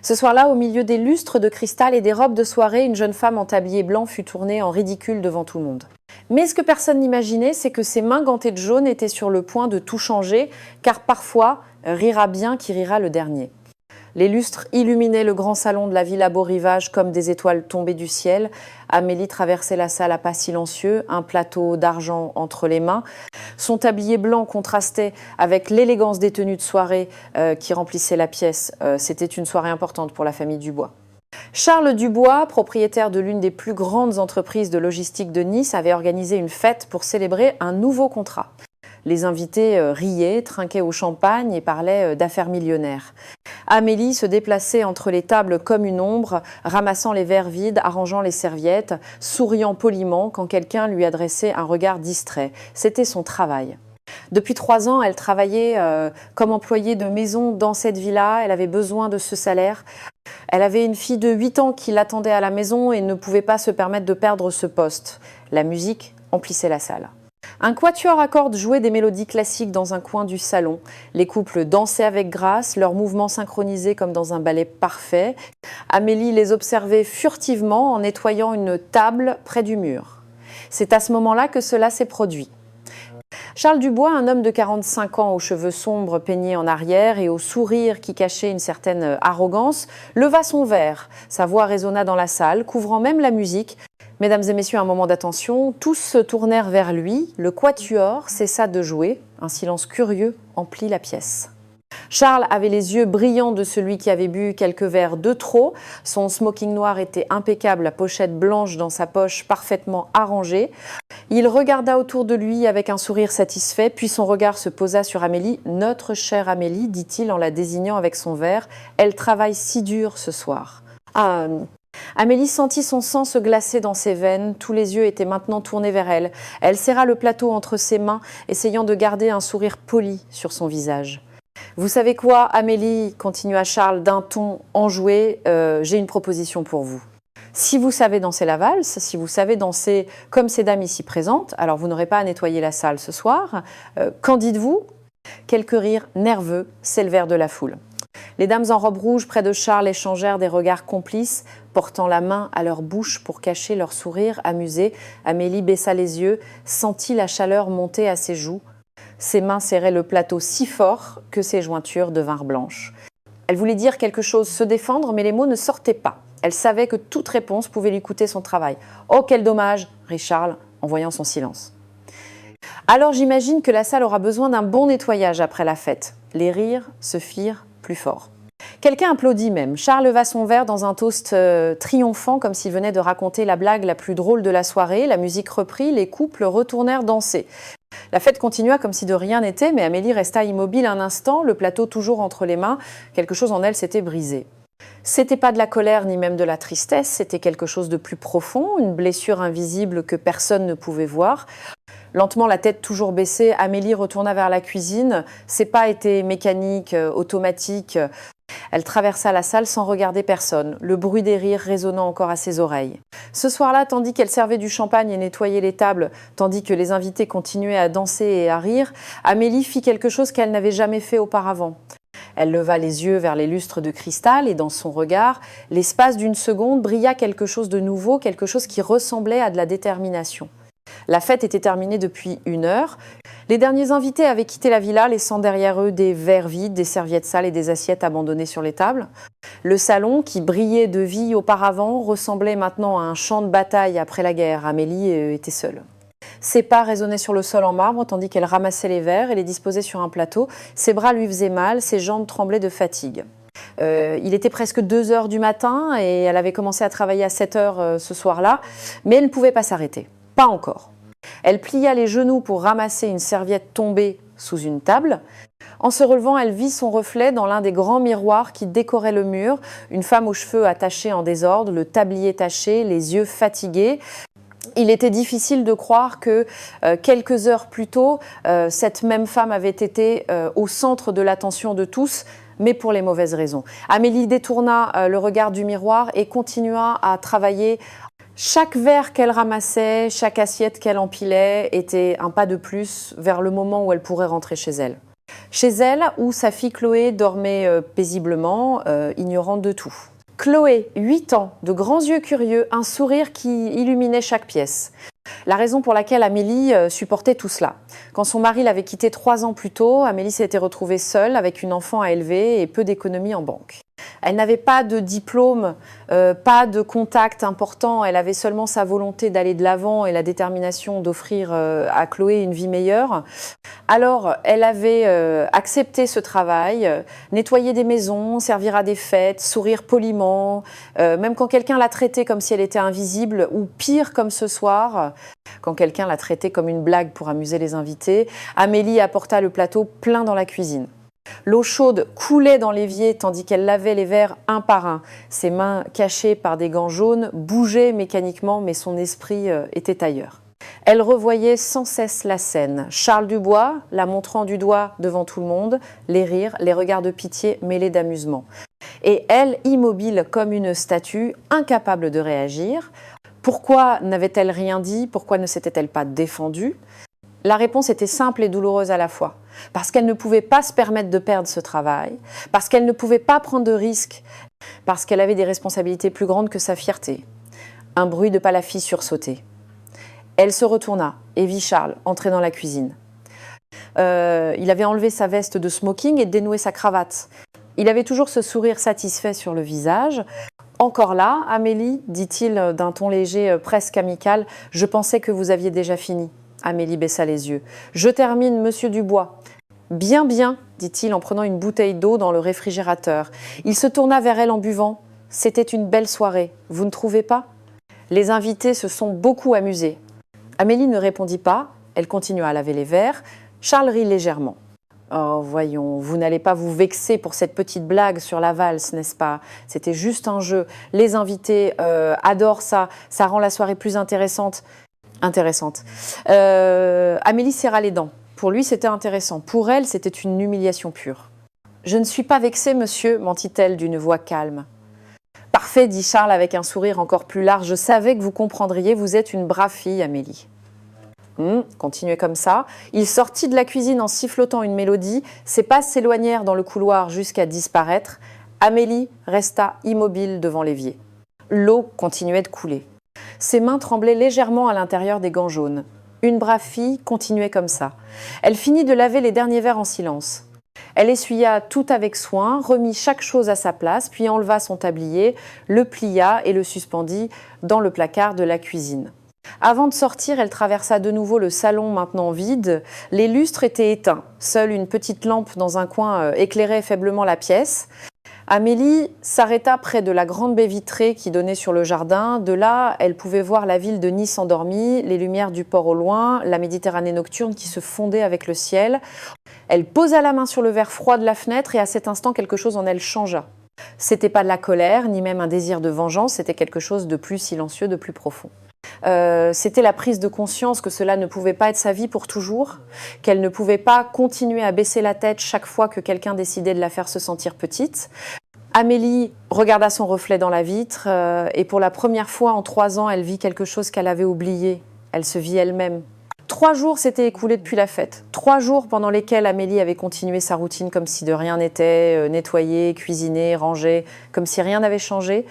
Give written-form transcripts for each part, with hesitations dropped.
Ce soir-là, au milieu des lustres de cristal et des robes de soirée, une jeune femme en tablier blanc fut tournée en ridicule devant tout le monde. Mais ce que personne n'imaginait, c'est que ses mains gantées de jaune étaient sur le point de tout changer, car parfois, rira bien qui rira le dernier. Les lustres illuminaient le grand salon de la villa Beau-Rivage comme des étoiles tombées du ciel. Amélie traversait la salle à pas silencieux, un plateau d'argent entre les mains. Son tablier blanc contrastait avec l'élégance des tenues de soirée qui remplissaient la pièce. C'était une soirée importante pour la famille Dubois. Charles Dubois, propriétaire de l'une des plus grandes entreprises de logistique de Nice, avait organisé une fête pour célébrer un nouveau contrat. Les invités riaient, trinquaient au champagne et parlaient d'affaires millionnaires. Amélie se déplaçait entre les tables comme une ombre, ramassant les verres vides, arrangeant les serviettes, souriant poliment quand quelqu'un lui adressait un regard distrait. C'était son travail. Depuis 3 ans, elle travaillait comme employée de maison dans cette villa. Elle avait besoin de ce salaire. Elle avait une fille de 8 ans qui l'attendait à la maison et ne pouvait pas se permettre de perdre ce poste. La musique emplissait la salle. Un quatuor à cordes jouait des mélodies classiques dans un coin du salon. Les couples dansaient avec grâce, leurs mouvements synchronisés comme dans un ballet parfait. Amélie les observait furtivement en nettoyant une table près du mur. C'est à ce moment-là que cela s'est produit. Charles Dubois, un homme de 45 ans aux cheveux sombres peignés en arrière et au sourire qui cachait une certaine arrogance, leva son verre. Sa voix résonna dans la salle, couvrant même la musique. Mesdames et messieurs, un moment d'attention, tous se tournèrent vers lui. Le quatuor cessa de jouer. Un silence curieux emplit la pièce. Charles avait les yeux brillants de celui qui avait bu quelques verres de trop. Son smoking noir était impeccable, la pochette blanche dans sa poche parfaitement arrangée. Il regarda autour de lui avec un sourire satisfait, puis son regard se posa sur Amélie. « Notre chère Amélie », dit-il en la désignant avec son verre, « elle travaille si dur ce soir. » Amélie sentit son sang se glacer dans ses veines, tous les yeux étaient maintenant tournés vers elle. Elle serra le plateau entre ses mains, essayant de garder un sourire poli sur son visage. « Vous savez quoi, Amélie ?» continua Charles d'un ton enjoué, « j'ai une proposition pour vous. Si vous savez danser la valse, si vous savez danser comme ces dames ici présentes, alors vous n'aurez pas à nettoyer la salle ce soir. Qu'en dites-vous » Quelques rires nerveux s'élevèrent de la foule. Les dames en robe rouge près de Charles échangèrent des regards complices, portant la main à leur bouche pour cacher leur sourire amusé. Amélie baissa les yeux, sentit la chaleur monter à ses joues. Ses mains serraient le plateau si fort que ses jointures devinrent blanches. Elle voulait dire quelque chose, se défendre, mais les mots ne sortaient pas. Elle savait que toute réponse pouvait lui coûter son travail. « Oh, quel dommage !» rit Charles en voyant son silence. « Alors j'imagine que la salle aura besoin d'un bon nettoyage après la fête. » Les rires se firent plus forts. Quelqu'un applaudit même. Charles leva son verre dans un toast triomphant, comme s'il venait de raconter la blague la plus drôle de la soirée. La musique reprit, les couples retournèrent danser. La fête continua comme si de rien n'était, mais Amélie resta immobile un instant, le plateau toujours entre les mains. Quelque chose en elle s'était brisé. C'était pas de la colère ni même de la tristesse, c'était quelque chose de plus profond, une blessure invisible que personne ne pouvait voir. Lentement, la tête toujours baissée, Amélie retourna vers la cuisine. Ses pas étaient mécaniques, automatiques. Elle traversa la salle sans regarder personne, le bruit des rires résonnant encore à ses oreilles. Ce soir-là, tandis qu'elle servait du champagne et nettoyait les tables, tandis que les invités continuaient à danser et à rire, Amélie fit quelque chose qu'elle n'avait jamais fait auparavant. Elle leva les yeux vers les lustres de cristal et dans son regard, l'espace d'une seconde, brilla quelque chose de nouveau, quelque chose qui ressemblait à de la détermination. La fête était terminée depuis 1 heure. Les derniers invités avaient quitté la villa, laissant derrière eux des verres vides, des serviettes sales et des assiettes abandonnées sur les tables. Le salon, qui brillait de vie auparavant, ressemblait maintenant à un champ de bataille après la guerre. Amélie était seule. Ses pas résonnaient sur le sol en marbre, tandis qu'elle ramassait les verres et les disposait sur un plateau. Ses bras lui faisaient mal, ses jambes tremblaient de fatigue. Il était presque 2 heures du matin et elle avait commencé à travailler à 7 heures ce soir-là, mais elle ne pouvait pas s'arrêter. Pas encore. Elle plia les genoux pour ramasser une serviette tombée sous une table. En se relevant, elle vit son reflet dans l'un des grands miroirs qui décoraient le mur. Une femme aux cheveux attachés en désordre, le tablier taché, les yeux fatigués. Il était difficile de croire que quelques heures plus tôt, cette même femme avait été au centre de l'attention de tous, mais pour les mauvaises raisons. Amélie détourna le regard du miroir et continua à travailler. Chaque verre qu'elle ramassait, chaque assiette qu'elle empilait était un pas de plus vers le moment où elle pourrait rentrer chez elle. Chez elle, où sa fille Chloé dormait paisiblement, ignorante de tout. Chloé, 8 ans, de grands yeux curieux, un sourire qui illuminait chaque pièce. La raison pour laquelle Amélie supportait tout cela. Quand son mari l'avait quittée 3 ans plus tôt, Amélie s'était retrouvée seule avec une enfant à élever et peu d'économies en banque. Elle n'avait pas de diplôme, pas de contact important, elle avait seulement sa volonté d'aller de l'avant et la détermination d'offrir à Chloé une vie meilleure. Alors, elle avait accepté ce travail, nettoyer des maisons, servir à des fêtes, sourire poliment, même quand quelqu'un la traitait comme si elle était invisible, ou pire comme ce soir, quand quelqu'un la traitait comme une blague pour amuser les invités, Amélie apporta le plateau plein dans la cuisine. L'eau chaude coulait dans l'évier tandis qu'elle lavait les verres un par un. Ses mains, cachées par des gants jaunes, bougeaient mécaniquement, mais son esprit était ailleurs. Elle revoyait sans cesse la scène. Charles Dubois, la montrant du doigt devant tout le monde, les rires, les regards de pitié mêlés d'amusement. Et elle, immobile comme une statue, incapable de réagir. Pourquoi n'avait-elle rien dit? Pourquoi ne s'était-elle pas défendue? La réponse était simple et douloureuse à la fois. Parce qu'elle ne pouvait pas se permettre de perdre ce travail, parce qu'elle ne pouvait pas prendre de risques, parce qu'elle avait des responsabilités plus grandes que sa fierté. Un bruit de pas la fille sursautait. Elle se retourna et vit Charles entrer dans la cuisine. Il avait enlevé sa veste de smoking et dénoué sa cravate. Il avait toujours ce sourire satisfait sur le visage. « Encore là, Amélie ?» dit-il d'un ton léger, presque amical. « Je pensais que vous aviez déjà fini. » Amélie baissa les yeux. « Je termine, monsieur Dubois. »« Bien, bien, » dit-il en prenant une bouteille d'eau dans le réfrigérateur. Il se tourna vers elle en buvant. « C'était une belle soirée, vous ne trouvez pas ?» Les invités se sont beaucoup amusés. Amélie ne répondit pas. Elle continua à laver les verres. Charles rit légèrement. « Oh, voyons, vous n'allez pas vous vexer pour cette petite blague sur la valse, n'est-ce pas? C'était juste un jeu. Les invités adorent ça. Ça rend la soirée plus intéressante. » Intéressante. Amélie serra les dents. Pour lui, c'était intéressant. Pour elle, c'était une humiliation pure. « Je ne suis pas vexée, monsieur, » mentit-elle d'une voix calme. « Parfait, » dit Charles avec un sourire encore plus large. « Je savais que vous comprendriez, vous êtes une brave fille, Amélie. » Continuez comme ça. Il sortit de la cuisine en sifflotant une mélodie. Ses pas s'éloignèrent dans le couloir jusqu'à disparaître. Amélie resta immobile devant l'évier. L'eau continuait de couler. Ses mains tremblaient légèrement à l'intérieur des gants jaunes. Une brave fille continuait comme ça. Elle finit de laver les derniers verres en silence. Elle essuya tout avec soin, remit chaque chose à sa place, puis enleva son tablier, le plia et le suspendit dans le placard de la cuisine. Avant de sortir, elle traversa de nouveau le salon maintenant vide. Les lustres étaient éteints. Seule une petite lampe dans un coin éclairait faiblement la pièce. Amélie s'arrêta près de la grande baie vitrée qui donnait sur le jardin. De là, elle pouvait voir la ville de Nice endormie, les lumières du port au loin, la Méditerranée nocturne qui se fondait avec le ciel. Elle posa la main sur le verre froid de la fenêtre et à cet instant, quelque chose en elle changea. C'était pas de la colère, ni même un désir de vengeance, c'était quelque chose de plus silencieux, de plus profond. C'était la prise de conscience que cela ne pouvait pas être sa vie pour toujours, qu'elle ne pouvait pas continuer à baisser la tête chaque fois que quelqu'un décidait de la faire se sentir petite. Amélie regarda son reflet dans la vitre et pour la première fois en 3 ans, elle vit quelque chose qu'elle avait oublié. Elle se vit elle-même. 3 jours s'étaient écoulés depuis la fête. 3 jours pendant lesquels Amélie avait continué sa routine comme si de rien n'était, nettoyer, cuisiner, ranger, comme si rien n'avait changé.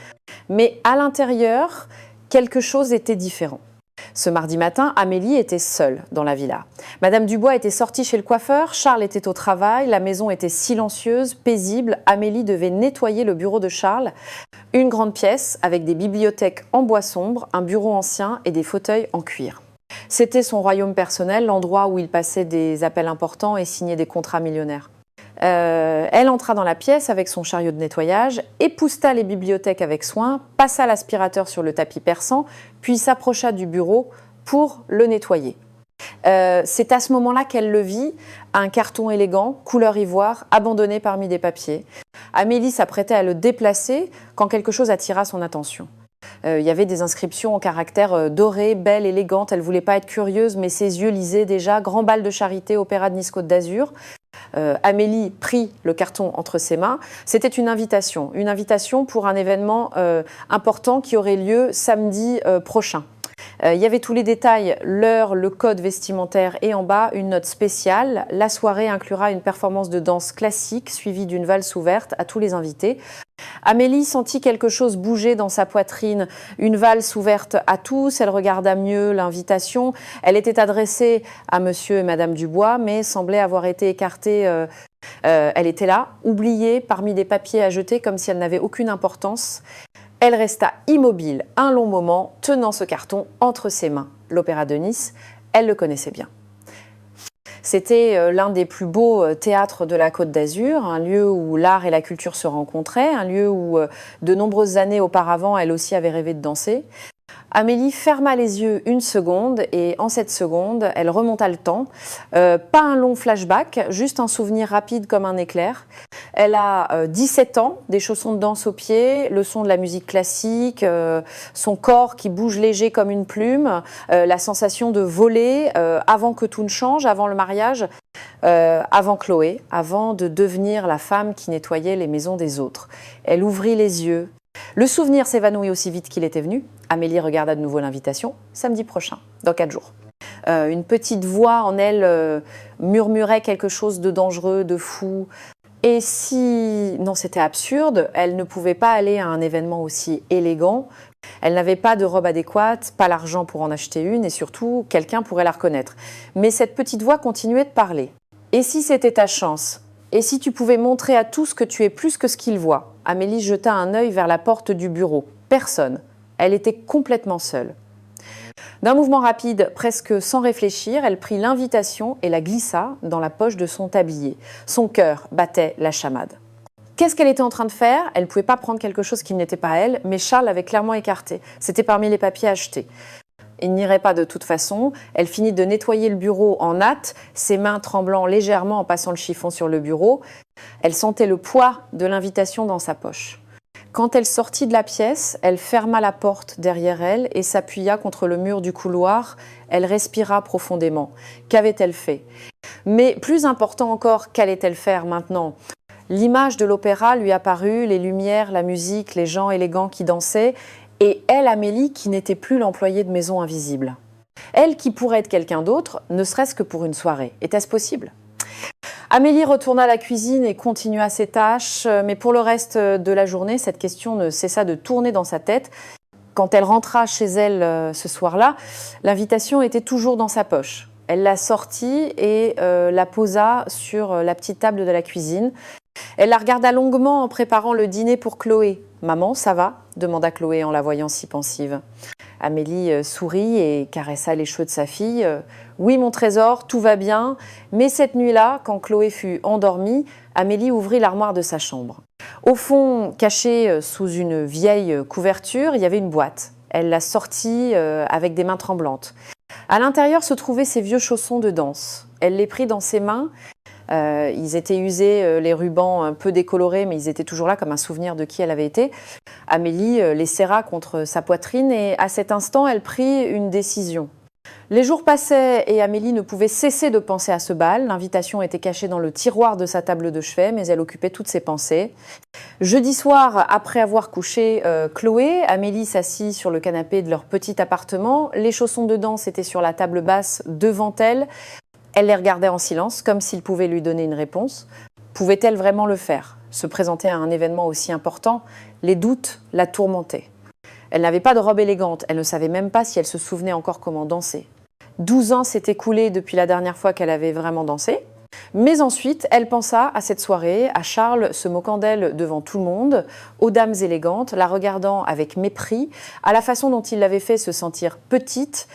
Mais à l'intérieur, quelque chose était différent. Ce mardi matin, Amélie était seule dans la villa. Madame Dubois était sortie chez le coiffeur, Charles était au travail, la maison était silencieuse, paisible. Amélie devait nettoyer le bureau de Charles. Une grande pièce avec des bibliothèques en bois sombre, un bureau ancien et des fauteuils en cuir. C'était son royaume personnel, l'endroit où il passait des appels importants et signait des contrats millionnaires. Elle entra dans la pièce avec son chariot de nettoyage, épousseta les bibliothèques avec soin, passa l'aspirateur sur le tapis persan, puis s'approcha du bureau pour le nettoyer. C'est à ce moment-là qu'elle le vit, un carton élégant, couleur ivoire, abandonné parmi des papiers. Amélie s'apprêtait à le déplacer quand quelque chose attira son attention. Il y avait des inscriptions en caractères dorés, belles, élégantes. Elle ne voulait pas être curieuse, mais ses yeux lisaient déjà « Grand bal de charité, Opéra de Nice Côte d'Azur ». Amélie prit le carton entre ses mains. C'était une invitation pour un événement important qui aurait lieu samedi prochain. Il y avait tous les détails, l'heure, le code vestimentaire et en bas, une note spéciale. La soirée inclura une performance de danse classique suivie d'une valse ouverte à tous les invités. Amélie sentit quelque chose bouger dans sa poitrine, une valse ouverte à tous, elle regarda mieux l'invitation. Elle était adressée à monsieur et madame Dubois, mais semblait avoir été écartée. Elle était là, oubliée parmi des papiers à jeter comme si elle n'avait aucune importance. Elle resta immobile un long moment, tenant ce carton entre ses mains. L'Opéra de Nice, elle le connaissait bien. C'était l'un des plus beaux théâtres de la Côte d'Azur, un lieu où l'art et la culture se rencontraient, un lieu où de nombreuses années auparavant, elle aussi avait rêvé de danser. Amélie ferma les yeux une seconde et en cette seconde, elle remonta le temps. Pas un long flashback, juste un souvenir rapide comme un éclair. Elle a 17 ans, des chaussons de danse aux pieds, le son de la musique classique, son corps qui bouge léger comme une plume, la sensation de voler avant que tout ne change, avant le mariage, avant Chloé, avant de devenir la femme qui nettoyait les maisons des autres. Elle ouvrit les yeux. Le souvenir s'évanouit aussi vite qu'il était venu. Amélie regarda de nouveau l'invitation, samedi prochain, dans 4 jours. Une petite voix en elle murmurait quelque chose de dangereux, de fou. Et si, non, c'était absurde, elle ne pouvait pas aller à un événement aussi élégant. Elle n'avait pas de robe adéquate, pas l'argent pour en acheter une et surtout, quelqu'un pourrait la reconnaître. Mais cette petite voix continuait de parler. Et si c'était ta chance ? Et si tu pouvais montrer à tous que tu es plus que ce qu'ils voient ? Amélie jeta un œil vers la porte du bureau. Personne. Elle était complètement seule. D'un mouvement rapide, presque sans réfléchir, elle prit l'invitation et la glissa dans la poche de son tablier. Son cœur battait la chamade. Qu'est-ce qu'elle était en train de faire ? Elle ne pouvait pas prendre quelque chose qui n'était pas à elle, mais Charles l'avait clairement écarté. C'était parmi les papiers achetés. Il n'irait pas de toute façon. Elle finit de nettoyer le bureau en hâte, ses mains tremblant légèrement en passant le chiffon sur le bureau. Elle sentait le poids de l'invitation dans sa poche. Quand elle sortit de la pièce, elle ferma la porte derrière elle et s'appuya contre le mur du couloir. Elle respira profondément. Qu'avait-elle fait ? Mais plus important encore, qu'allait-elle faire maintenant ? L'image de l'opéra lui apparut, les lumières, la musique, les gens élégants qui dansaient, et elle, Amélie, qui n'était plus l'employée de maison invisible. Elle qui pourrait être quelqu'un d'autre, ne serait-ce que pour une soirée. Était-ce possible ? Amélie retourna à la cuisine et continua ses tâches, mais pour le reste de la journée, cette question ne cessa de tourner dans sa tête. Quand elle rentra chez elle ce soir-là, l'invitation était toujours dans sa poche. Elle la sortit et la posa sur la petite table de la cuisine. Elle la regarda longuement en préparant le dîner pour Chloé. « Maman, ça va ?» demanda Chloé en la voyant si pensive. Amélie sourit et caressa les cheveux de sa fille. « Oui, mon trésor, tout va bien. » Mais cette nuit-là, quand Chloé fut endormie, Amélie ouvrit l'armoire de sa chambre. Au fond, cachée sous une vieille couverture, il y avait une boîte. Elle la sortit avec des mains tremblantes. À l'intérieur se trouvaient ses vieux chaussons de danse. Elle les prit dans ses mains. Ils étaient usés, les rubans un peu décolorés, mais ils étaient toujours là comme un souvenir de qui elle avait été. Amélie les serra contre sa poitrine et à cet instant, elle prit une décision. Les jours passaient et Amélie ne pouvait cesser de penser à ce bal. L'invitation était cachée dans le tiroir de sa table de chevet, mais elle occupait toutes ses pensées. Jeudi soir, après avoir couché Chloé, Amélie s'assit sur le canapé de leur petit appartement. Les chaussons de danse étaient sur la table basse devant elle. Elle les regardait en silence, comme s'ils pouvaient lui donner une réponse. Pouvait-elle vraiment le faire ? Se présenter à un événement aussi important ? Les doutes la tourmentaient. Elle n'avait pas de robe élégante, elle ne savait même pas si elle se souvenait encore comment danser. 12 ans s'étaient écoulés depuis la dernière fois qu'elle avait vraiment dansé. Mais ensuite, elle pensa à cette soirée, à Charles se moquant d'elle devant tout le monde, aux dames élégantes, la regardant avec mépris, à la façon dont il l'avait fait se sentir petite,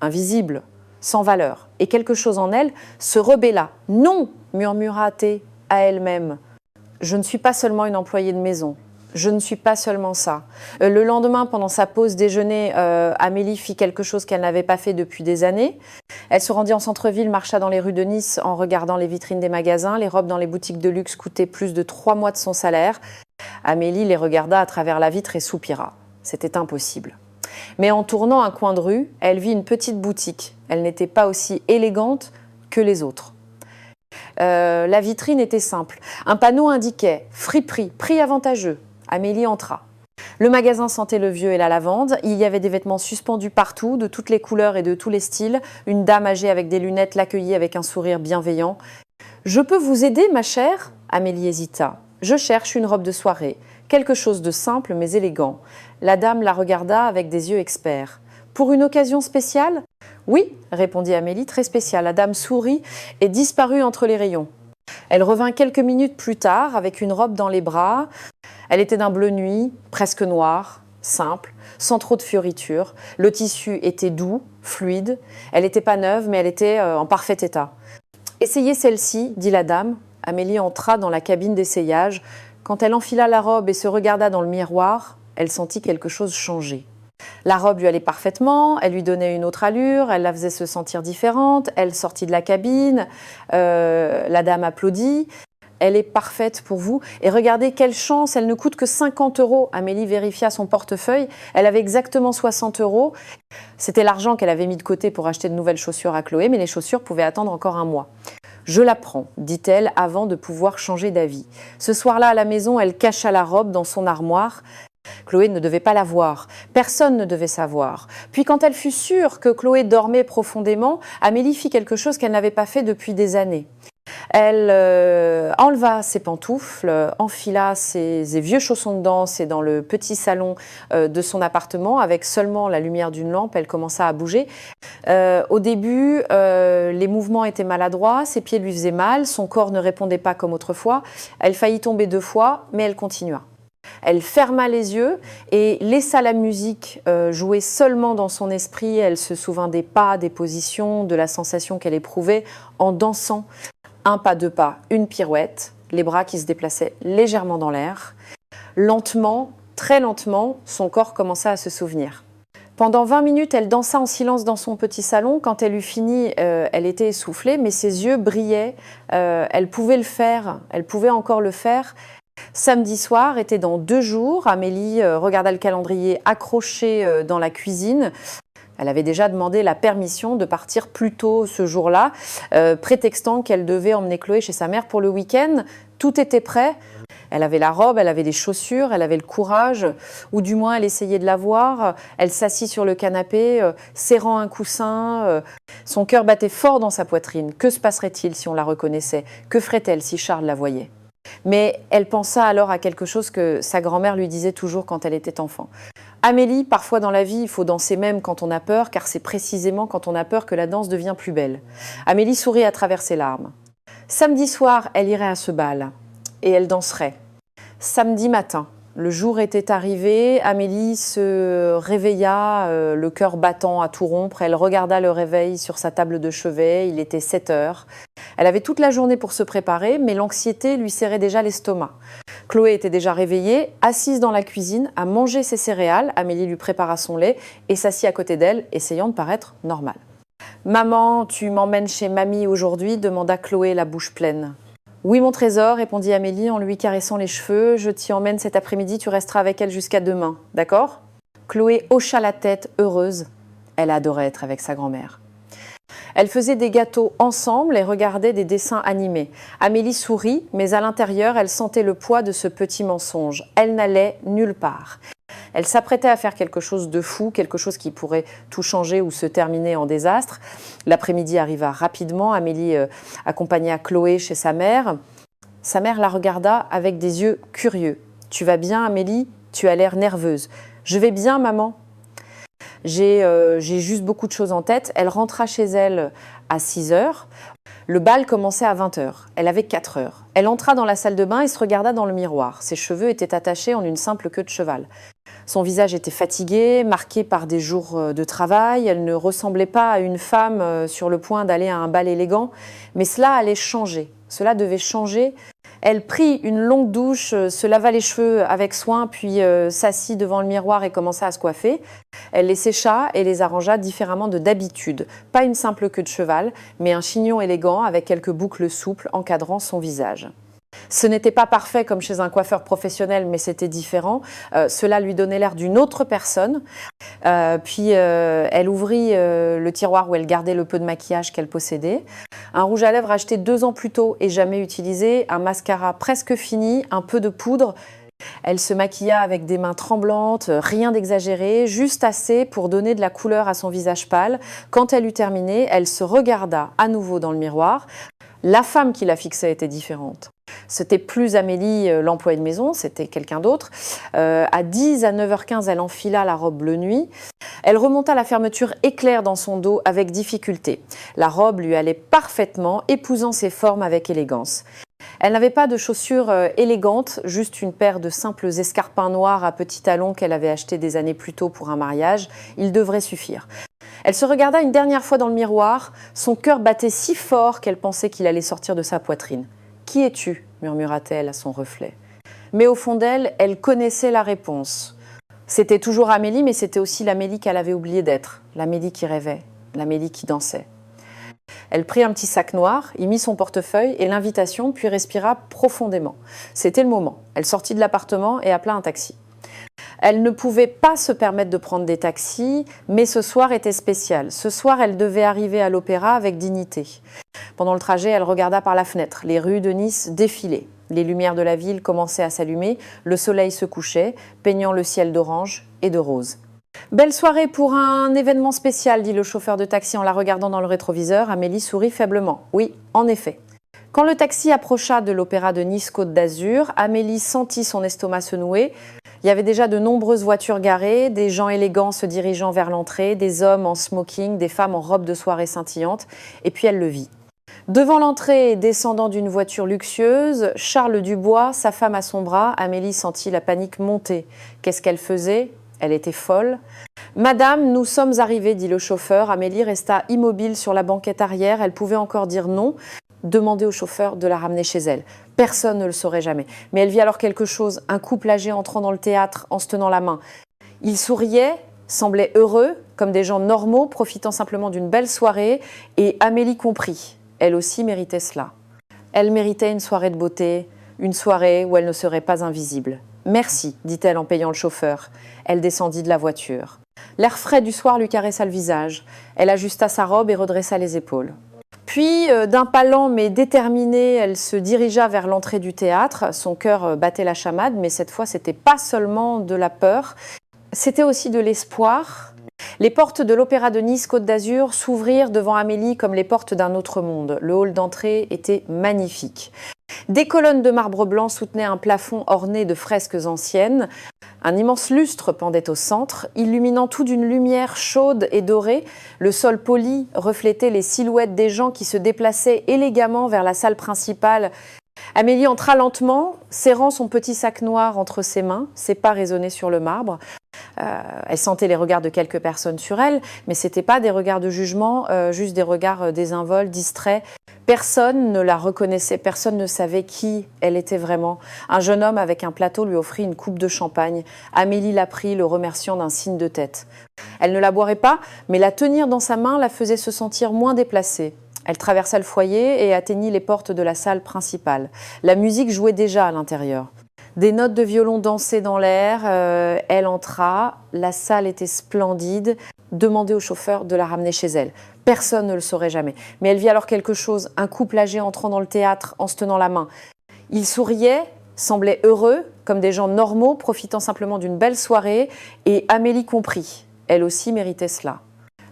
invisible, sans valeur. Et quelque chose en elle se rebella. « Non !» murmura-t-elle à elle-même. « Je ne suis pas seulement une employée de maison. Je ne suis pas seulement ça. » Le lendemain, pendant sa pause déjeuner, Amélie fit quelque chose qu'elle n'avait pas fait depuis des années. Elle se rendit en centre-ville, marcha dans les rues de Nice en regardant les vitrines des magasins. Les robes dans les boutiques de luxe coûtaient plus de 3 mois de son salaire. Amélie les regarda à travers la vitre et soupira. C'était impossible. Mais en tournant un coin de rue, elle vit une petite boutique. Elle n'était pas aussi élégante que les autres. La vitrine était simple. Un panneau indiquait « Friperie, prix avantageux ». Amélie entra. Le magasin sentait le vieux et la lavande. Il y avait des vêtements suspendus partout, de toutes les couleurs et de tous les styles. Une dame âgée avec des lunettes l'accueillit avec un sourire bienveillant. « Je peux vous aider, ma chère ?» Amélie hésita. « Je cherche une robe de soirée. Quelque chose de simple mais élégant. » La dame la regarda avec des yeux experts. « Pour une occasion spéciale ?»« Oui, » répondit Amélie, « très spéciale. » La dame sourit et disparut entre les rayons. Elle revint quelques minutes plus tard avec une robe dans les bras. Elle était d'un bleu nuit, presque noir, simple, sans trop de fioritures. Le tissu était doux, fluide. Elle n'était pas neuve, mais elle était en parfait état. « Essayez celle-ci, » dit la dame. Amélie entra dans la cabine d'essayage. Quand elle enfila la robe et se regarda dans le miroir, elle sentit quelque chose changer. La robe lui allait parfaitement, elle lui donnait une autre allure, elle la faisait se sentir différente. Elle sortit de la cabine, la dame applaudit. « Elle est parfaite pour vous. Et regardez quelle chance, elle ne coûte que 50 €. Amélie vérifia son portefeuille, elle avait exactement 60 €. C'était l'argent qu'elle avait mis de côté pour acheter de nouvelles chaussures à Chloé, mais les chaussures pouvaient attendre encore un mois. « Je la prends, » dit-elle avant de pouvoir changer d'avis. Ce soir-là, à la maison, elle cacha la robe dans son armoire. Chloé ne devait pas la voir, personne ne devait savoir. Puis quand elle fut sûre que Chloé dormait profondément, Amélie fit quelque chose qu'elle n'avait pas fait depuis des années. Elle enleva ses pantoufles, enfila ses vieux chaussons de danse et dans le petit salon de son appartement, avec seulement la lumière d'une lampe, elle commença à bouger. Au début, les mouvements étaient maladroits, ses pieds lui faisaient mal, son corps ne répondait pas comme autrefois. Elle faillit tomber 2 fois, mais elle continua. Elle ferma les yeux et laissa la musique jouer seulement dans son esprit. Elle se souvint des pas, des positions, de la sensation qu'elle éprouvait en dansant. Un pas, 2 pas, une pirouette, les bras qui se déplaçaient légèrement dans l'air. Lentement, très lentement, son corps commença à se souvenir. Pendant 20 minutes, elle dansa en silence dans son petit salon. Quand elle eut fini, elle était essoufflée, mais ses yeux brillaient. Elle pouvait le faire, elle pouvait encore le faire. Samedi soir était dans 2 jours. Amélie regarda le calendrier accroché dans la cuisine. Elle avait déjà demandé la permission de partir plus tôt ce jour-là, prétextant qu'elle devait emmener Chloé chez sa mère pour le week-end. Tout était prêt. Elle avait la robe, elle avait les chaussures, elle avait le courage, ou du moins elle essayait de la voir. Elle s'assit sur le canapé, serrant un coussin. Son cœur battait fort dans sa poitrine. Que se passerait-il si on la reconnaissait? Que ferait-elle si Charles la voyait? Mais elle pensa alors à quelque chose que sa grand-mère lui disait toujours quand elle était enfant. Amélie, parfois dans la vie, il faut danser même quand on a peur, car c'est précisément quand on a peur que la danse devient plus belle. Amélie sourit à travers ses larmes. Samedi soir, elle irait à ce bal et elle danserait. Samedi matin, le jour était arrivé, Amélie se réveilla, le cœur battant à tout rompre. Elle regarda le réveil sur sa table de chevet, il était 7 heures. Elle avait toute la journée pour se préparer, mais l'anxiété lui serrait déjà l'estomac. Chloé était déjà réveillée, assise dans la cuisine, à manger ses céréales. Amélie lui prépara son lait et s'assit à côté d'elle, essayant de paraître normale. « Maman, tu m'emmènes chez mamie aujourd'hui ?» demanda Chloé, la bouche pleine. « Oui, mon trésor », répondit Amélie en lui caressant les cheveux. « Je t'y emmène cet après-midi, tu resteras avec elle jusqu'à demain, d'accord ?» Chloé hocha la tête, heureuse. Elle adorait être avec sa grand-mère. Elles faisaient des gâteaux ensemble et regardaient des dessins animés. Amélie sourit, mais à l'intérieur, elle sentait le poids de ce petit mensonge. Elle n'allait nulle part. Elle s'apprêtait à faire quelque chose de fou, quelque chose qui pourrait tout changer ou se terminer en désastre. L'après-midi arriva rapidement. Amélie accompagna Chloé chez sa mère. Sa mère la regarda avec des yeux curieux. « Tu vas bien, Amélie ? Tu as l'air nerveuse. »« Je vais bien, maman. » J'ai juste beaucoup de choses en tête. Elle rentra chez elle à 6 heures. Le bal commençait à 20 heures. Elle avait 4 heures. Elle entra dans la salle de bain et se regarda dans le miroir. Ses cheveux étaient attachés en une simple queue de cheval. Son visage était fatigué, marqué par des jours de travail. Elle ne ressemblait pas à une femme sur le point d'aller à un bal élégant. Mais cela allait changer. Cela devait changer. Elle prit une longue douche, se lava les cheveux avec soin, puis s'assit devant le miroir et commença à se coiffer. Elle les sécha et les arrangea différemment de d'habitude. Pas une simple queue de cheval, mais un chignon élégant avec quelques boucles souples encadrant son visage. Ce n'était pas parfait comme chez un coiffeur professionnel, mais c'était différent. Cela lui donnait l'air d'une autre personne. Puis elle ouvrit le tiroir où elle gardait le peu de maquillage qu'elle possédait. Un rouge à lèvres acheté 2 ans plus tôt et jamais utilisé, un mascara presque fini, un peu de poudre. Elle se maquilla avec des mains tremblantes, rien d'exagéré, juste assez pour donner de la couleur à son visage pâle. Quand elle eut terminé, elle se regarda à nouveau dans le miroir. La femme qui la fixait était différente. C'était plus Amélie, l'employée de maison, c'était quelqu'un d'autre. À 10 à 9h15, elle enfila la robe bleu nuit. Elle remonta la fermeture éclair dans son dos avec difficulté. La robe lui allait parfaitement, épousant ses formes avec élégance. Elle n'avait pas de chaussures élégantes, juste une paire de simples escarpins noirs à petits talons qu'elle avait achetés des années plus tôt pour un mariage. Il devrait suffire. Elle se regarda une dernière fois dans le miroir. Son cœur battait si fort qu'elle pensait qu'il allait sortir de sa poitrine. « Qui es-tu » murmura-t-elle à son reflet. Mais au fond d'elle, elle connaissait la réponse. C'était toujours Amélie, mais c'était aussi l'Amélie qu'elle avait oublié d'être. L'Amélie qui rêvait, l'Amélie qui dansait. Elle prit un petit sac noir, y mit son portefeuille et l'invitation, puis respira profondément. C'était le moment. Elle sortit de l'appartement et appela un taxi. Elle ne pouvait pas se permettre de prendre des taxis, mais ce soir était spécial. Ce soir, elle devait arriver à l'opéra avec dignité. Pendant le trajet, elle regarda par la fenêtre. Les rues de Nice défilaient. Les lumières de la ville commençaient à s'allumer. Le soleil se couchait, peignant le ciel d'orange et de rose. « Belle soirée pour un événement spécial », dit le chauffeur de taxi en la regardant dans le rétroviseur. Amélie sourit faiblement. Oui, en effet. Quand le taxi approcha de l'opéra de Nice-Côte d'Azur, Amélie sentit son estomac se nouer. Il y avait déjà de nombreuses voitures garées, des gens élégants se dirigeant vers l'entrée, des hommes en smoking, des femmes en robe de soirée scintillante. Et puis elle le vit. Devant l'entrée, descendant d'une voiture luxueuse, Charles Dubois, sa femme à son bras. Amélie sentit la panique monter. Qu'est-ce qu'elle faisait ? Elle était folle. « Madame, nous sommes arrivés », dit le chauffeur. Amélie resta immobile sur la banquette arrière. Elle pouvait encore dire non. Demander au chauffeur de la ramener chez elle. Personne ne le saurait jamais. Mais elle vit alors quelque chose, un couple âgé entrant dans le théâtre en se tenant la main. Ils souriaient, semblaient heureux, comme des gens normaux, profitant simplement d'une belle soirée. Et Amélie comprit. Elle aussi méritait cela. Elle méritait une soirée de beauté, une soirée où elle ne serait pas invisible. « Merci », dit-elle en payant le chauffeur. Elle descendit de la voiture. L'air frais du soir lui caressa le visage. Elle ajusta sa robe et redressa les épaules. Puis, d'un pas lent mais déterminé, elle se dirigea vers l'entrée du théâtre. Son cœur battait la chamade, mais cette fois, c'était pas seulement de la peur, c'était aussi de l'espoir. Les portes de l'Opéra de Nice-Côte d'Azur s'ouvrirent devant Amélie comme les portes d'un autre monde. Le hall d'entrée était magnifique. Des colonnes de marbre blanc soutenaient un plafond orné de fresques anciennes. Un immense lustre pendait au centre, illuminant tout d'une lumière chaude et dorée. Le sol poli reflétait les silhouettes des gens qui se déplaçaient élégamment vers la salle principale. Amélie entra lentement, serrant son petit sac noir entre ses mains, ses pas résonnaient sur le marbre. Elle sentait les regards de quelques personnes sur elle, mais ce n'étaient pas des regards de jugement, juste des regards désinvolts, distraits. Personne ne la reconnaissait, personne ne savait qui elle était vraiment. Un jeune homme avec un plateau lui offrit une coupe de champagne. Amélie la prit, le remerciant d'un signe de tête. Elle ne la boirait pas, mais la tenir dans sa main la faisait se sentir moins déplacée. Elle traversa le foyer et atteignit les portes de la salle principale. La musique jouait déjà à l'intérieur. Des notes de violon dansaient dans l'air. Elle entra. La salle était splendide. Demandait au chauffeur de la ramener chez elle. Personne ne le saurait jamais. Mais elle vit alors quelque chose, un couple âgé entrant dans le théâtre en se tenant la main. Ils souriaient, semblaient heureux, comme des gens normaux, profitant simplement d'une belle soirée. Et Amélie comprit. Elle aussi méritait cela.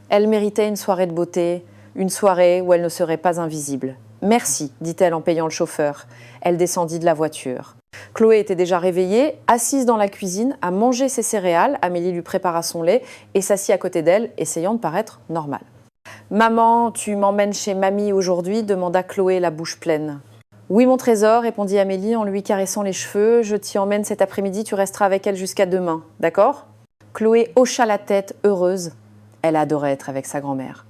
Elle méritait une soirée de beauté, une soirée où elle ne serait pas invisible. « Merci », dit-elle en payant le chauffeur. Elle descendit de la voiture. Chloé était déjà réveillée, assise dans la cuisine, à manger ses céréales. Amélie lui prépara son lait et s'assit à côté d'elle, essayant de paraître normale. « Maman, tu m'emmènes chez mamie aujourd'hui ?» demanda Chloé, la bouche pleine. « Oui, mon trésor », répondit Amélie en lui caressant les cheveux. « Je t'y emmène cet après-midi, tu resteras avec elle jusqu'à demain, d'accord ?» Chloé hocha la tête, heureuse. Elle adorait être avec sa grand-mère.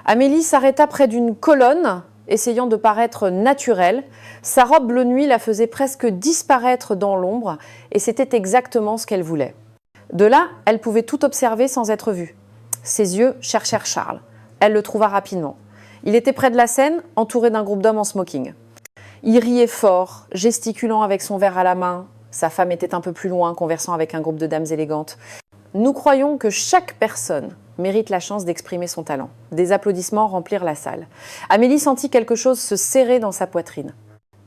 Amélie s'arrêta près d'une colonne, essayant de paraître naturelle. Sa robe bleu nuit la faisait presque disparaître dans l'ombre, et c'était exactement ce qu'elle voulait. De là, elle pouvait tout observer sans être vue. Ses yeux cherchèrent Charles. Elle le trouva rapidement. Il était près de la scène, entouré d'un groupe d'hommes en smoking. Il riait fort, gesticulant avec son verre à la main. Sa femme était un peu plus loin, conversant avec un groupe de dames élégantes. Nous croyons que chaque personne mérite la chance d'exprimer son talent. Des applaudissements remplirent la salle. Amélie sentit quelque chose se serrer dans sa poitrine.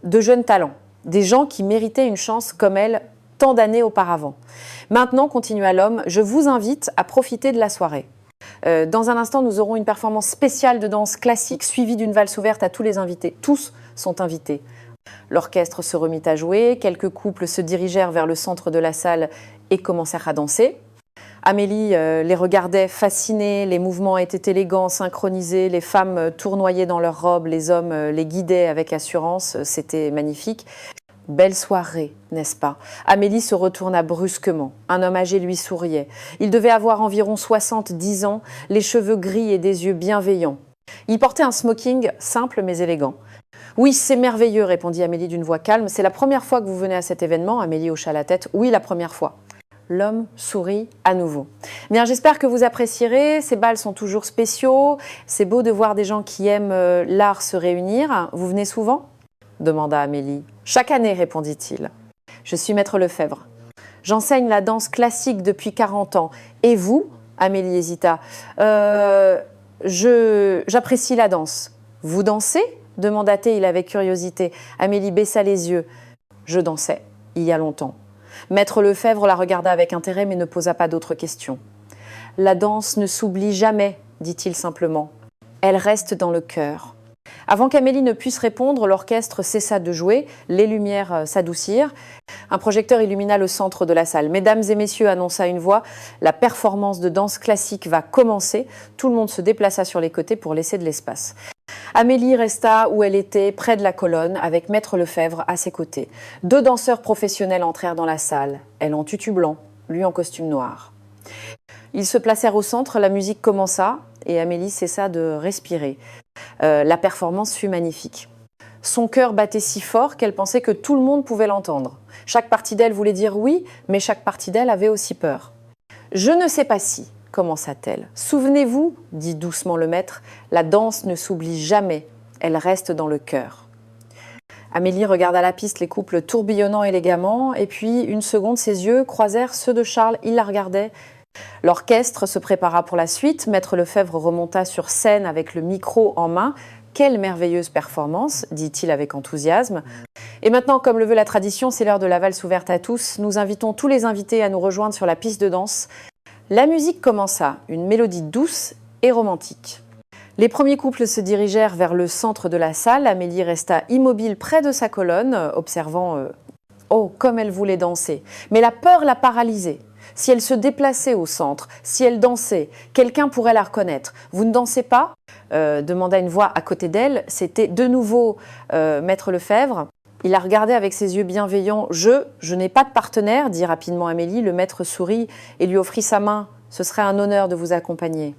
De jeunes talents, des gens qui méritaient une chance comme elle tant d'années auparavant. Maintenant, continua l'homme, je vous invite à profiter de la soirée. Dans un instant, nous aurons une performance spéciale de danse classique suivie d'une valse ouverte à tous les invités. Tous sont invités. L'orchestre se remit à jouer, quelques couples se dirigèrent vers le centre de la salle et commencèrent à danser. Amélie les regardait fascinée, les mouvements étaient élégants, synchronisés, les femmes tournoyaient dans leurs robes, les hommes les guidaient avec assurance, c'était magnifique. Belle soirée, n'est-ce pas? Amélie se retourna brusquement. Un homme âgé lui souriait. Il devait avoir environ 70 ans, les cheveux gris et des yeux bienveillants. Il portait un smoking simple mais élégant. « Oui, c'est merveilleux », répondit Amélie d'une voix calme. « C'est la première fois que vous venez à cet événement ?» Amélie hocha la tête. « Oui, la première fois. » L'homme sourit à nouveau. « Bien, j'espère que vous apprécierez. Ces bals sont toujours spéciaux. C'est beau de voir des gens qui aiment l'art se réunir. Vous venez souvent ?» demanda Amélie. « Chaque année, répondit-il. Je suis maître Lefebvre. J'enseigne la danse classique depuis 40 ans. Et vous ?» Amélie hésita. J'apprécie la danse. Vous dansez ?» demanda-t-il avec curiosité. Amélie baissa les yeux. Je dansais, il y a longtemps. Maître Lefebvre la regarda avec intérêt mais ne posa pas d'autres questions. La danse ne s'oublie jamais, dit-il simplement. Elle reste dans le cœur. Avant qu'Amélie ne puisse répondre, l'orchestre cessa de jouer, les lumières s'adoucirent. Un projecteur illumina le centre de la salle. « Mesdames et messieurs », annonça une voix, « la performance de danse classique va commencer. » Tout le monde se déplaça sur les côtés pour laisser de l'espace. Amélie resta où elle était, près de la colonne, avec Maître Lefebvre à ses côtés. 2 danseurs professionnels entrèrent dans la salle, elle en tutu blanc, lui en costume noir. Ils se placèrent au centre, la musique commença et Amélie cessa de respirer. La performance fut magnifique. Son cœur battait si fort qu'elle pensait que tout le monde pouvait l'entendre. Chaque partie d'elle voulait dire oui, mais chaque partie d'elle avait aussi peur. « Je ne sais pas si », commença-t-elle. « Souvenez-vous, dit doucement le maître, la danse ne s'oublie jamais, elle reste dans le cœur. » Amélie regarda la piste, les couples tourbillonnant élégamment, et puis, une seconde, ses yeux croisèrent ceux de Charles, il la regardait. L'orchestre se prépara pour la suite, Maître Lefebvre remonta sur scène avec le micro en main. « Quelle merveilleuse performance !» dit-il avec enthousiasme. Et maintenant, comme le veut la tradition, c'est l'heure de la valse ouverte à tous. Nous invitons tous les invités à nous rejoindre sur la piste de danse. La musique commença, une mélodie douce et romantique. Les premiers couples se dirigèrent vers le centre de la salle. Amélie resta immobile près de sa colonne, observant oh, comme elle voulait danser. Mais la peur la paralysait. Si elle se déplaçait au centre, si elle dansait, quelqu'un pourrait la reconnaître. « Vous ne dansez pas ?» demanda une voix à côté d'elle. C'était de nouveau Maître Lefebvre. Il la regardait avec ses yeux bienveillants. « Je n'ai pas de partenaire », dit rapidement Amélie. Le maître sourit et lui offrit sa main. « Ce serait un honneur de vous accompagner. »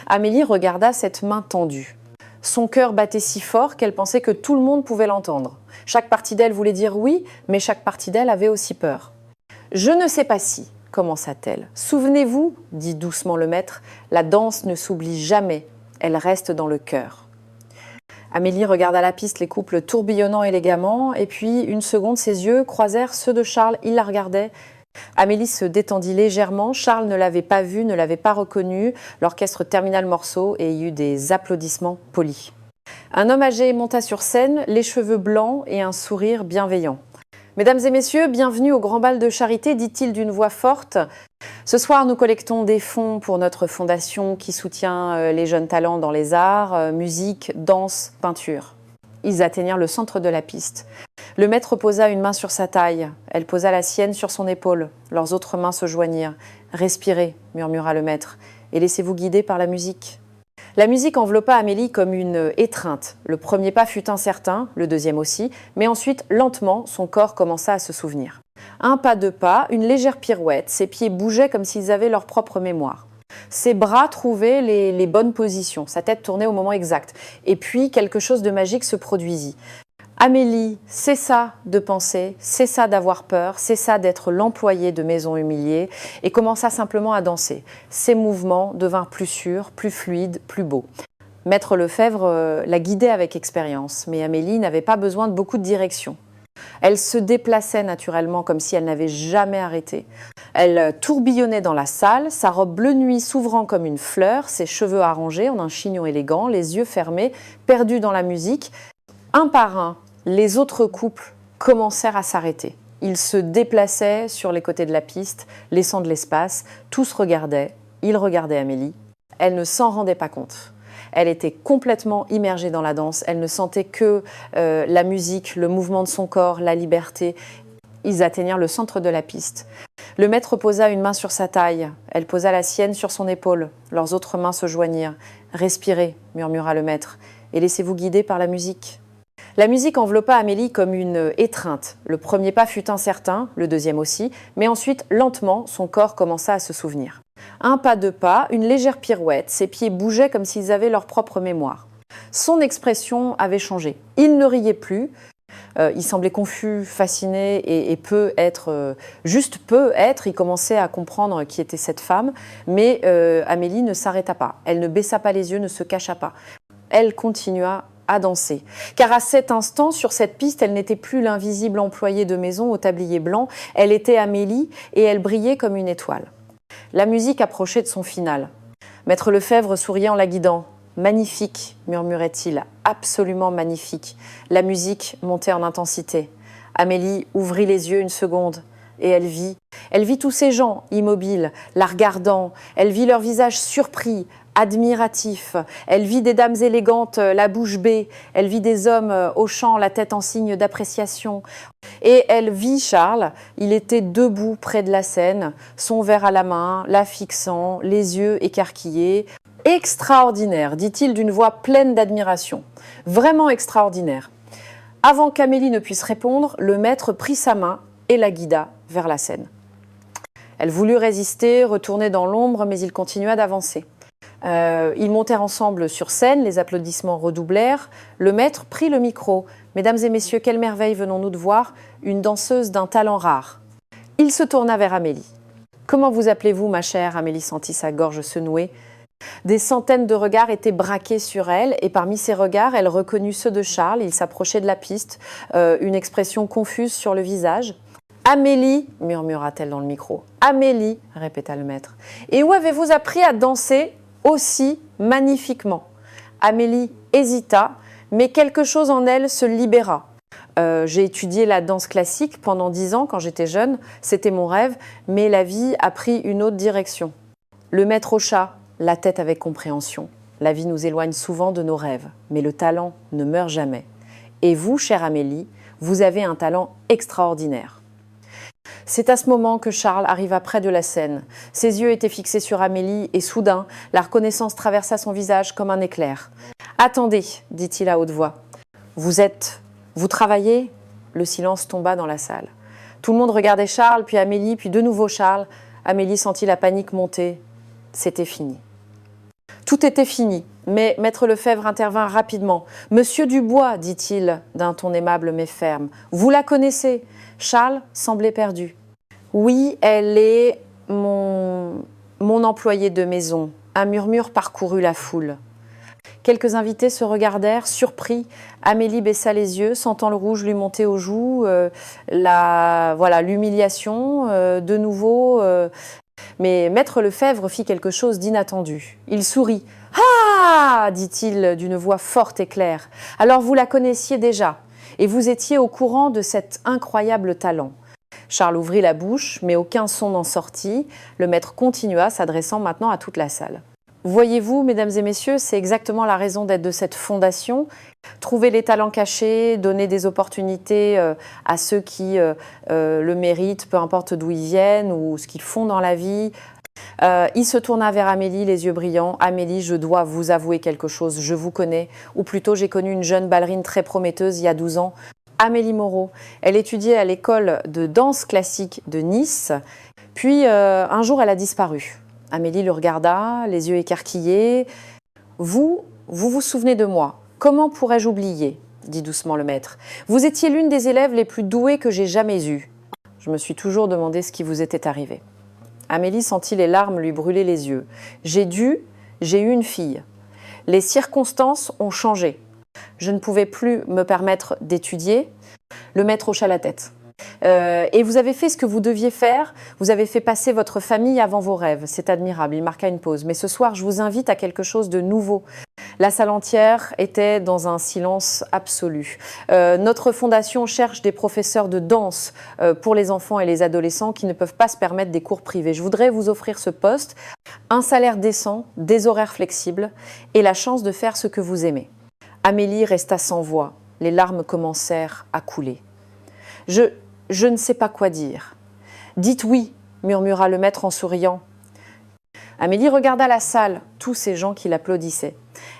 Amélie regarda cette main tendue. Son cœur battait si fort qu'elle pensait que tout le monde pouvait l'entendre. Chaque partie d'elle voulait dire oui, mais chaque partie d'elle avait aussi peur. « Je ne sais pas si », commença-t-elle. « Souvenez-vous, dit doucement le maître, la danse ne s'oublie jamais, elle reste dans le cœur. » Amélie regarda la piste, les couples tourbillonnant élégamment, et puis, une seconde, ses yeux croisèrent ceux de Charles, il la regardait. Amélie se détendit légèrement, Charles ne l'avait pas vue, ne l'avait pas reconnue. L'orchestre termina le morceau et il y eut des applaudissements polis. Un homme âgé monta sur scène, les cheveux blancs et un sourire bienveillant. « Mesdames et messieurs, bienvenue au Grand Bal de Charité », dit-il d'une voix forte. « Ce soir, nous collectons des fonds pour notre fondation qui soutient les jeunes talents dans les arts, musique, danse, peinture. » Ils atteignirent le centre de la piste. Le maître posa une main sur sa taille. Elle posa la sienne sur son épaule. Leurs autres mains se joignirent. « Respirez », murmura le maître, « et laissez-vous guider par la musique. » La musique enveloppa Amélie comme une étreinte. Le premier pas fut incertain, le deuxième aussi, mais ensuite, lentement, son corps commença à se souvenir. Un pas, 2 pas, une légère pirouette, ses pieds bougeaient comme s'ils avaient leur propre mémoire. Ses bras trouvaient les bonnes positions, sa tête tournait au moment exact. Et puis, quelque chose de magique se produisit. Amélie cessa de penser, cessa d'avoir peur, cessa d'être l'employée de maison humiliée et commença simplement à danser. Ses mouvements devinrent plus sûrs, plus fluides, plus beaux. Maître Lefebvre la guidait avec expérience, mais Amélie n'avait pas besoin de beaucoup de direction. Elle se déplaçait naturellement comme si elle n'avait jamais arrêté. Elle tourbillonnait dans la salle, sa robe bleu nuit s'ouvrant comme une fleur, ses cheveux arrangés en un chignon élégant, les yeux fermés, perdus dans la musique. Un par un, les autres couples commencèrent à s'arrêter. Il se déplaçait sur les côtés de la piste, laissant de l'espace. Tous regardaient. Il regardait Amélie. Elle ne s'en rendait pas compte. Elle était complètement immergée dans la danse. Elle ne sentait que la musique, le mouvement de son corps, la liberté. Ils atteignirent le centre de la piste. Le maître posa une main sur sa taille. Elle posa la sienne sur son épaule. Leurs autres mains se joignirent. « Respirez », murmura le maître, « et laissez-vous guider par la musique. » La musique enveloppa Amélie comme une étreinte. Le premier pas fut incertain, le deuxième aussi, mais ensuite, lentement, son corps commença à se souvenir. Un pas, deux pas, une légère pirouette, ses pieds bougeaient comme s'ils avaient leur propre mémoire. Son expression avait changé. Il ne riait plus. Il semblait confus, fasciné et juste peu être. Il commençait à comprendre qui était cette femme, mais Amélie ne s'arrêta pas. Elle ne baissa pas les yeux, ne se cacha pas. Elle continua à danser. Car à cet instant, sur cette piste, elle n'était plus l'invisible employée de maison au tablier blanc. Elle était Amélie et elle brillait comme une étoile. La musique approchait de son final. Maître Lefebvre souriait en la guidant. « Magnifique », murmurait-il, « absolument magnifique ». La musique montait en intensité. Amélie ouvrit les yeux une seconde et elle vit tous ces gens immobiles, la regardant. Elle vit leurs visages surpris, admiratifs. Elle vit des dames élégantes, la bouche bée. Elle vit des hommes hochant la tête en signe d'appréciation. Et elle vit Charles. Il était debout près de la scène, son verre à la main, la fixant, les yeux écarquillés. « Extraordinaire », dit-il d'une voix pleine d'admiration. « Vraiment extraordinaire ». Avant qu'Amélie ne puisse répondre, le maître prit sa main et la guida vers la scène. Elle voulut résister, retourner dans l'ombre, mais il continua d'avancer. Ils montèrent ensemble sur scène, les applaudissements redoublèrent. Le maître prit le micro. « Mesdames et messieurs, quelle merveille venons-nous de voir, une danseuse d'un talent rare. » Il se tourna vers Amélie. « Comment vous appelez-vous, ma chère ?» Amélie sentit sa gorge se nouer. Des centaines de regards étaient braqués sur elle et parmi ces regards, elle reconnut ceux de Charles. Il s'approchait de la piste, une expression confuse sur le visage. « Amélie » murmura-t-elle dans le micro. « Amélie » répéta le maître. « Et où avez-vous appris à danser aussi magnifiquement ?» Amélie hésita, mais quelque chose en elle se libéra. J'ai étudié la danse classique pendant 10 ans quand j'étais jeune. C'était mon rêve, mais la vie a pris une autre direction. Le maître hocha la tête avec compréhension. La vie nous éloigne souvent de nos rêves, mais le talent ne meurt jamais. Et vous, chère Amélie, vous avez un talent extraordinaire. C'est à ce moment que Charles arriva près de la scène. Ses yeux étaient fixés sur Amélie et soudain, la reconnaissance traversa son visage comme un éclair. « Attendez », dit-il à haute voix. « Vous travaillez ?» Le silence tomba dans la salle. Tout le monde regardait Charles, puis Amélie, puis de nouveau Charles. Amélie sentit la panique monter. C'était fini. Tout était fini, mais maître Lefebvre intervint rapidement. « Monsieur Dubois, dit-il d'un ton aimable mais ferme, vous la connaissez ?» Charles semblait perdu. « Oui, elle est mon employée de maison. » Un murmure parcourut la foule. Quelques invités se regardèrent, surpris. Amélie baissa les yeux, sentant le rouge lui monter aux joues. L'humiliation, de nouveau... Mais maître Lefebvre fit quelque chose d'inattendu. Il sourit. « Ah !» dit-il d'une voix forte et claire. « Alors vous la connaissiez déjà, et vous étiez au courant de cet incroyable talent. » Charles ouvrit la bouche, mais aucun son n'en sortit. Le maître continua, s'adressant maintenant à toute la salle. « Voyez-vous, mesdames et messieurs, c'est exactement la raison d'être de cette fondation. Trouver les talents cachés, donner des opportunités à ceux qui le méritent, peu importe d'où ils viennent ou ce qu'ils font dans la vie. » Il se tourna vers Amélie, les yeux brillants. « Amélie, je dois vous avouer quelque chose, je vous connais. Ou plutôt, j'ai connu une jeune ballerine très prometteuse il y a 12 ans. Amélie Moreau. Elle étudiait à l'école de danse classique de Nice. Puis, un jour, elle a disparu. » Amélie le regarda, les yeux écarquillés. « Vous vous souvenez de moi. Comment pourrais-je oublier ?» dit doucement le maître. « Vous étiez l'une des élèves les plus douées que j'ai jamais eues. Je me suis toujours demandé ce qui vous était arrivé. » Amélie sentit les larmes lui brûler les yeux. « J'ai eu une fille. Les circonstances ont changé. Je ne pouvais plus me permettre d'étudier. » Le maître hocha la tête. Et vous avez fait ce que vous deviez faire, vous avez fait passer votre famille avant vos rêves. C'est admirable, il marqua une pause. Mais ce soir, je vous invite à quelque chose de nouveau. La salle entière était dans un silence absolu. Notre fondation cherche des professeurs de danse pour les enfants et les adolescents qui ne peuvent pas se permettre des cours privés. Je voudrais vous offrir ce poste, un salaire décent, des horaires flexibles et la chance de faire ce que vous aimez. Amélie resta sans voix. Les larmes commencèrent à couler. Je ne sais pas quoi dire. Dites oui, murmura le maître en souriant. Amélie regarda la salle, tous ces gens qui l'applaudissaient.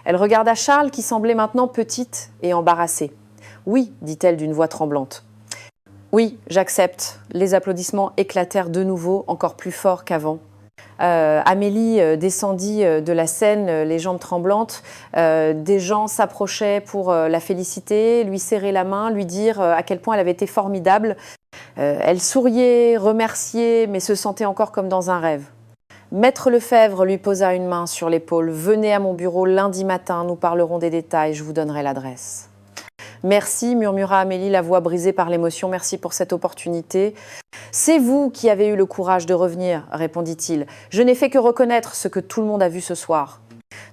Elle regarda Charles qui semblait maintenant petite et embarrassée. Oui, dit-elle d'une voix tremblante. Oui, j'accepte. Les applaudissements éclatèrent de nouveau, encore plus fort qu'avant. Amélie descendit de la scène, les jambes tremblantes. Des gens s'approchaient pour la féliciter, lui serrer la main, lui dire à quel point elle avait été formidable. Elle souriait, remerciait, mais se sentait encore comme dans un rêve. Maître Lefebvre lui posa une main sur l'épaule. « Venez à mon bureau lundi matin, nous parlerons des détails, je vous donnerai l'adresse. » « Merci, murmura Amélie, la voix brisée par l'émotion, merci pour cette opportunité. »« C'est vous qui avez eu le courage de revenir, répondit-il. Je n'ai fait que reconnaître ce que tout le monde a vu ce soir. »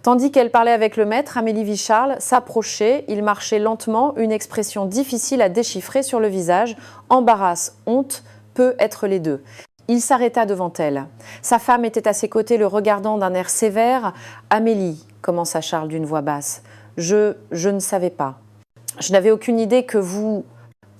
Tandis qu'elle parlait avec le maître, Amélie vit Charles s'approcher. Il marchait lentement, une expression difficile à déchiffrer sur le visage. Embarras, honte, peut être les deux. Il s'arrêta devant elle. Sa femme était à ses côtés, le regardant d'un air sévère. « Amélie, commença Charles d'une voix basse, je ne savais pas. Je n'avais aucune idée que vous... »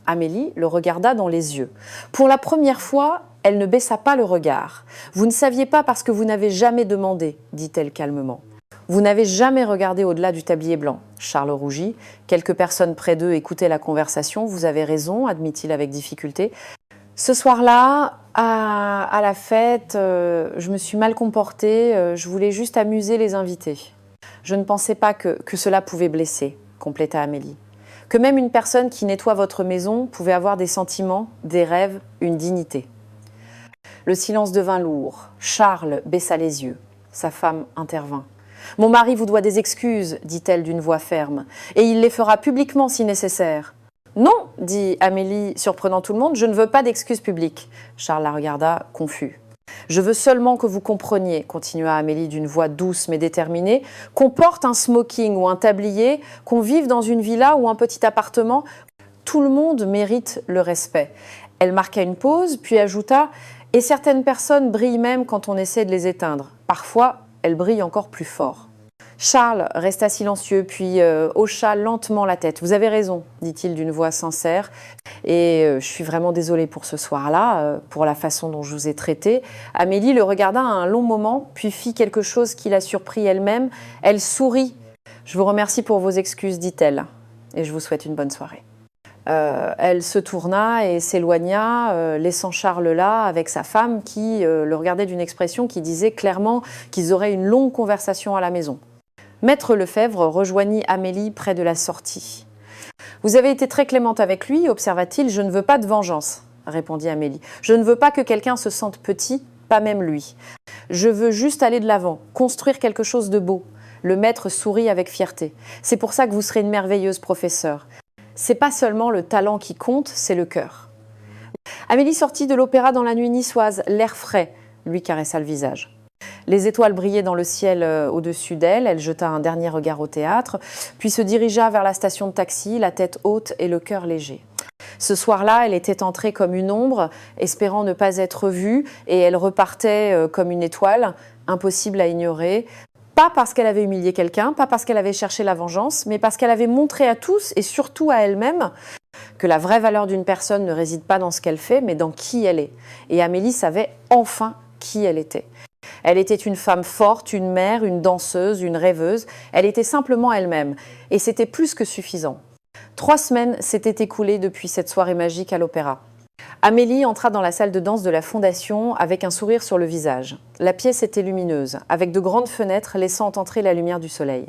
Amélie le regarda dans les yeux. Pour la première fois, elle ne baissa pas le regard. « Vous ne saviez pas parce que vous n'avez jamais demandé, » dit-elle calmement. « Vous n'avez jamais regardé au-delà du tablier blanc. » Charles rougit. Quelques personnes près d'eux écoutaient la conversation. « Vous avez raison, » admit-il avec difficulté. « Ce soir-là, à la fête, je me suis mal comportée. Je voulais juste amuser les invités. Je ne pensais pas que cela pouvait blesser, » compléta Amélie. Que même une personne qui nettoie votre maison pouvait avoir des sentiments, des rêves, une dignité. Le silence devint lourd. Charles baissa les yeux. Sa femme intervint. « Mon mari vous doit des excuses, » dit-elle d'une voix ferme, « et il les fera publiquement si nécessaire. »« Non, » dit Amélie, surprenant tout le monde, « je ne veux pas d'excuses publiques. » Charles la regarda, confus. « Je veux seulement que vous compreniez, » continua Amélie d'une voix douce mais déterminée, « qu'on porte un smoking ou un tablier, qu'on vive dans une villa ou un petit appartement, tout le monde mérite le respect. » Elle marqua une pause, puis ajouta « Et certaines personnes brillent même quand on essaie de les éteindre. Parfois, elles brillent encore plus fort. » Charles resta silencieux, puis hocha lentement la tête. « Vous avez raison, » dit-il d'une voix sincère. « Et je suis vraiment désolée pour ce soir-là, pour la façon dont je vous ai traité. » Amélie le regarda un long moment, puis fit quelque chose qui la surprit elle-même. Elle sourit. « Je vous remercie pour vos excuses, » dit-elle, « et je vous souhaite une bonne soirée. » Elle se tourna et s'éloigna, laissant Charles là avec sa femme qui le regardait d'une expression qui disait clairement qu'ils auraient une longue conversation à la maison. Maître Lefebvre rejoignit Amélie près de la sortie. « Vous avez été très clémente avec lui, observa-t-il. Je ne veux pas de vengeance, répondit Amélie. Je ne veux pas que quelqu'un se sente petit, pas même lui. Je veux juste aller de l'avant, construire quelque chose de beau. » Le maître sourit avec fierté. « C'est pour ça que vous serez une merveilleuse professeure. C'est pas seulement le talent qui compte, c'est le cœur. » Amélie sortit de l'opéra dans la nuit niçoise, l'air frais, lui caressa le visage. Les étoiles brillaient dans le ciel au-dessus d'elle. Elle jeta un dernier regard au théâtre, puis se dirigea vers la station de taxi, la tête haute et le cœur léger. Ce soir-là, elle était entrée comme une ombre, espérant ne pas être vue, et elle repartait comme une étoile, impossible à ignorer. Pas parce qu'elle avait humilié quelqu'un, pas parce qu'elle avait cherché la vengeance, mais parce qu'elle avait montré à tous, et surtout à elle-même, que la vraie valeur d'une personne ne réside pas dans ce qu'elle fait, mais dans qui elle est. Et Amélie savait enfin qui elle était. Elle était une femme forte, une mère, une danseuse, une rêveuse. Elle était simplement elle-même. Et c'était plus que suffisant. 3 semaines s'étaient écoulées depuis cette soirée magique à l'opéra. Amélie entra dans la salle de danse de la Fondation avec un sourire sur le visage. La pièce était lumineuse, avec de grandes fenêtres laissant entrer la lumière du soleil.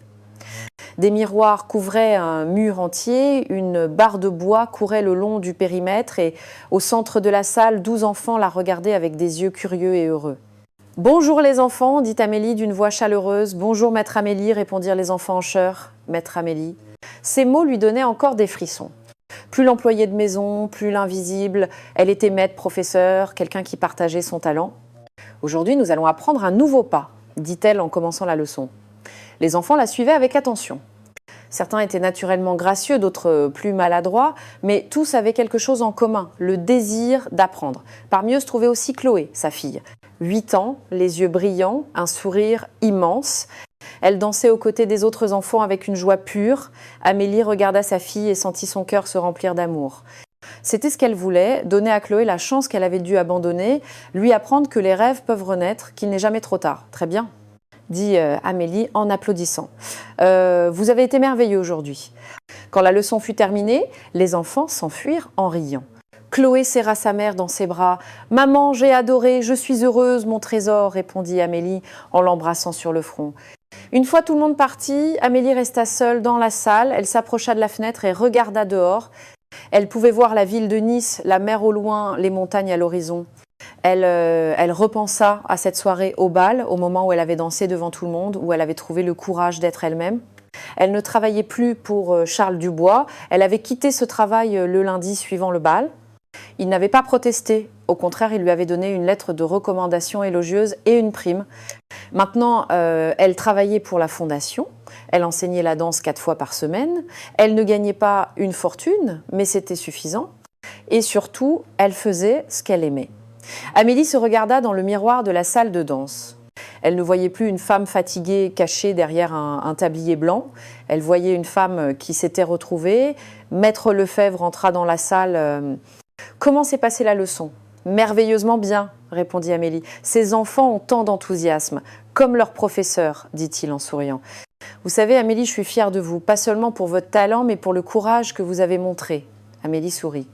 Des miroirs couvraient un mur entier, une barre de bois courait le long du périmètre et au centre de la salle, 12 enfants la regardaient avec des yeux curieux et heureux. « Bonjour les enfants » dit Amélie d'une voix chaleureuse. « Bonjour maître Amélie » répondirent les enfants en chœur. « Maître Amélie ». Ces mots lui donnaient encore des frissons. Plus l'employé de maison, plus l'invisible, elle était maître, professeur, quelqu'un qui partageait son talent. Aujourd'hui, nous allons apprendre un nouveau pas, dit-elle en commençant la leçon. Les enfants la suivaient avec attention. Certains étaient naturellement gracieux, d'autres plus maladroits, mais tous avaient quelque chose en commun, le désir d'apprendre. Parmi eux se trouvait aussi Chloé, sa fille. 8 ans, les yeux brillants, un sourire immense. Elle dansait aux côtés des autres enfants avec une joie pure. Amélie regarda sa fille et sentit son cœur se remplir d'amour. C'était ce qu'elle voulait, donner à Chloé la chance qu'elle avait dû abandonner, lui apprendre que les rêves peuvent renaître, qu'il n'est jamais trop tard. Très bien, dit Amélie en applaudissant. Vous avez été merveilleux aujourd'hui. Quand la leçon fut terminée, les enfants s'enfuirent en riant. Chloé serra sa mère dans ses bras. « Maman, j'ai adoré, je suis heureuse, mon trésor », répondit Amélie en l'embrassant sur le front. Une fois tout le monde parti, Amélie resta seule dans la salle. Elle s'approcha de la fenêtre et regarda dehors. Elle pouvait voir la ville de Nice, la mer au loin, les montagnes à l'horizon. Elle repensa à cette soirée au bal, au moment où elle avait dansé devant tout le monde, où elle avait trouvé le courage d'être elle-même. Elle ne travaillait plus pour Charles Dubois. Elle avait quitté ce travail le lundi suivant le bal. Il n'avait pas protesté. Au contraire, il lui avait donné une lettre de recommandation élogieuse et une prime. Maintenant, elle travaillait pour la fondation. Elle enseignait la danse 4 fois par semaine. Elle ne gagnait pas une fortune, mais c'était suffisant. Et surtout, elle faisait ce qu'elle aimait. Amélie se regarda dans le miroir de la salle de danse. Elle ne voyait plus une femme fatiguée cachée derrière un tablier blanc. Elle voyait une femme qui s'était retrouvée. Maître Lefebvre entra dans la salle. « Comment s'est passée la leçon ?»« Merveilleusement bien, » répondit Amélie. « Ces enfants ont tant d'enthousiasme, comme leur professeur, dit-il en souriant. Vous savez, Amélie, je suis fière de vous, pas seulement pour votre talent, mais pour le courage que vous avez montré. » Amélie sourit.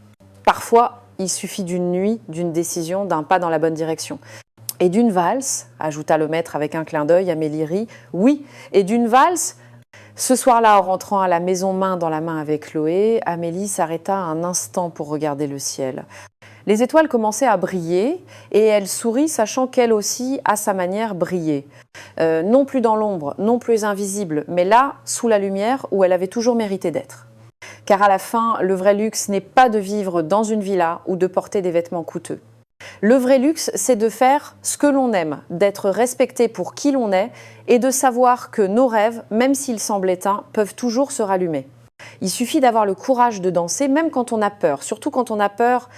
Parfois, il suffit d'une nuit, d'une décision, d'un pas dans la bonne direction. Et d'une valse, ajouta le maître avec un clin d'œil, Amélie rit. Oui, et d'une valse. Ce soir-là, en rentrant à la maison main dans la main avec Chloé, Amélie s'arrêta un instant pour regarder le ciel. Les étoiles commençaient à briller et elle sourit, sachant qu'elle aussi, à sa manière, brillait. Non plus dans l'ombre, non plus invisible, mais là, sous la lumière, où elle avait toujours mérité d'être. Car à la fin, le vrai luxe n'est pas de vivre dans une villa ou de porter des vêtements coûteux. Le vrai luxe, c'est de faire ce que l'on aime, d'être respecté pour qui l'on est et de savoir que nos rêves, même s'ils semblent éteints, peuvent toujours se rallumer. Il suffit d'avoir le courage de danser, même quand on a peur, surtout quand on a peur